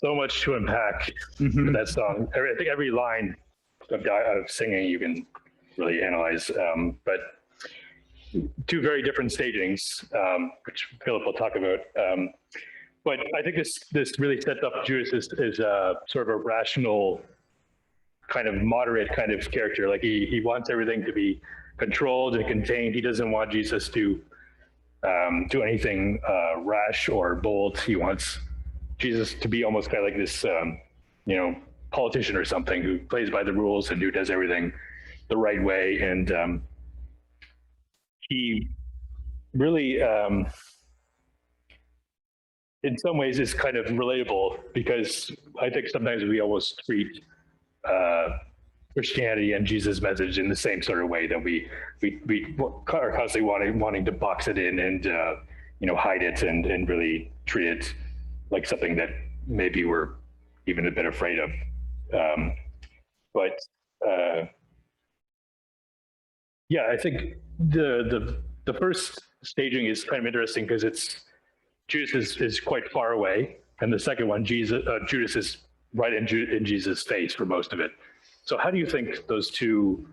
So much to unpack in that song. I think every line of singing you can really analyze, but two very different stagings, which Philip will talk about. But I think this really sets up Judas as sort of a rational, kind of moderate kind of character. Like he wants everything to be controlled and contained. He doesn't want Jesus to do anything rash or bold. He wants Jesus to be almost kind of like this, politician or something who plays by the rules and who does everything the right way. And he really, in some ways, is kind of relatable, because I think sometimes we almost treat Christianity and Jesus' message in the same sort of way, that we are constantly wanting to box it in and hide it and really treat it like something that maybe we're even a bit afraid of. I think the first staging is kind of interesting because Judas is quite far away, and the second one, Judas is right in Jesus' face for most of it. So how do you think those two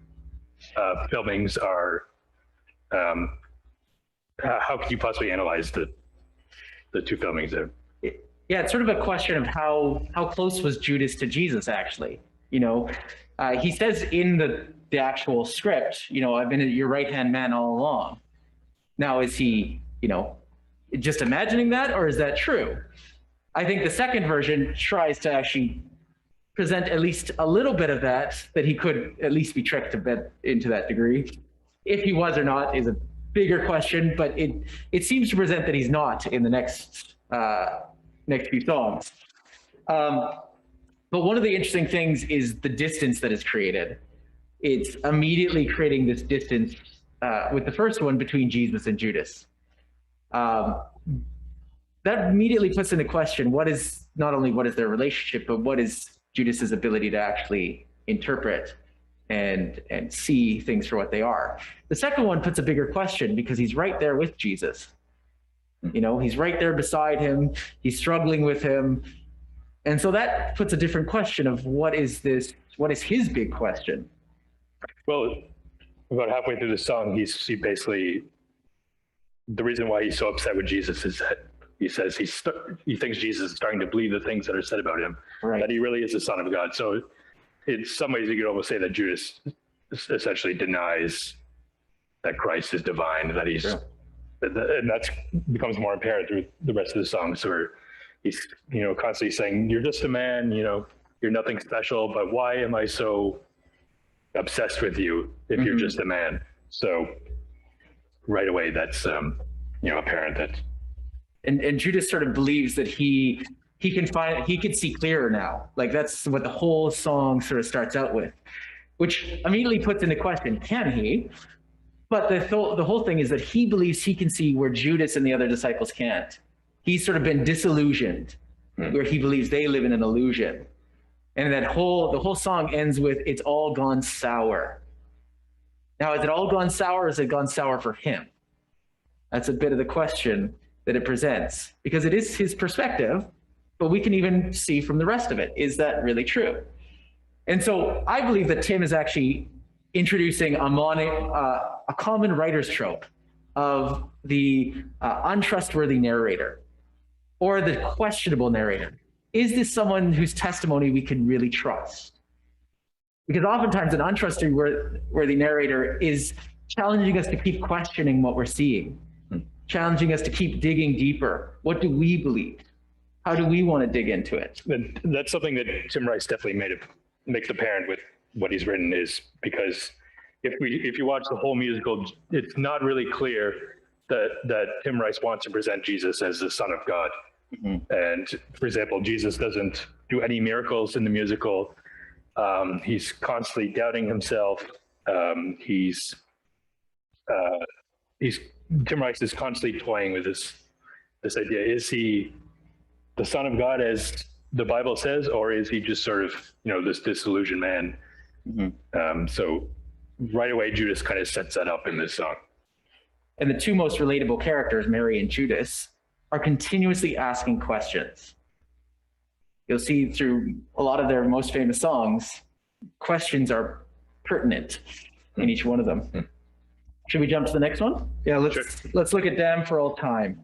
filmings are? How could you possibly analyze the two filmings there? Yeah, it's sort of a question of how close was Judas to Jesus, actually. He says in the actual script, I've been your right-hand man all along. Now, is he, just imagining that, or is that true? I think the second version tries to actually present at least a little bit of that he could at least be tricked a bit into that degree. If he was or not is a bigger question, but it seems to present that he's not in the next few songs. But one of the interesting things is the distance that is created. It's immediately creating this distance with the first one between Jesus and Judas. That immediately puts into question not only what is their relationship, but what is Judas's ability to actually interpret and see things for what they are. The second one puts a bigger question because he's right there with Jesus. He's right there beside him. He's struggling with him. And so that puts a different question of what is his big question? Well, about halfway through the song, he basically, the reason why he's so upset with Jesus is that he says he thinks Jesus is starting to believe the things that are said about him, right, that he really is the Son of God. So in some ways you could almost say that Judas essentially denies that Christ is divine, that he's, sure, and that becomes more apparent through the rest of the songs, where he's, constantly saying, you're just a man, you're nothing special, but why am I so obsessed with you if you're just a man? So right away, that's, apparent that. And Judas sort of believes that he can see clearer now. Like that's what the whole song sort of starts out with, which immediately puts into question, can he? But the whole thing is that he believes he can see where Judas and the other disciples can't. He's sort of been disillusioned, where he believes they live in an illusion. And the whole song ends with, it's all gone sour. Now, is it all gone sour, or is it gone sour for him? That's a bit of the question that it presents, because it is his perspective, but we can even see from the rest of it, is that really true? And so I believe that Tim is actually introducing a common writer's trope of the untrustworthy narrator, or the questionable narrator. Is this someone whose testimony we can really trust? Because oftentimes an untrustworthy narrator is challenging us to keep questioning what we're seeing, challenging us to keep digging deeper. What do we believe? How do we want to dig into it? That's something that Tim Rice definitely makes apparent with what he's written, is because if you watch the whole musical, it's not really clear that Tim Rice wants to present Jesus as the Son of God. And for example, Jesus doesn't do any miracles in the musical. He's constantly doubting himself. Tim Rice is constantly toying with this idea. Is he the Son of God as the Bible says, or is he just sort of, this disillusioned man? So right away, Judas kind of sets that up in this song. And the two most relatable characters, Mary and Judas, are continuously asking questions. you'll see through a lot of their most famous songs, questions are pertinent in each one of them. Should we jump to the next one? Yeah, let's Let's look at Damn for All Time.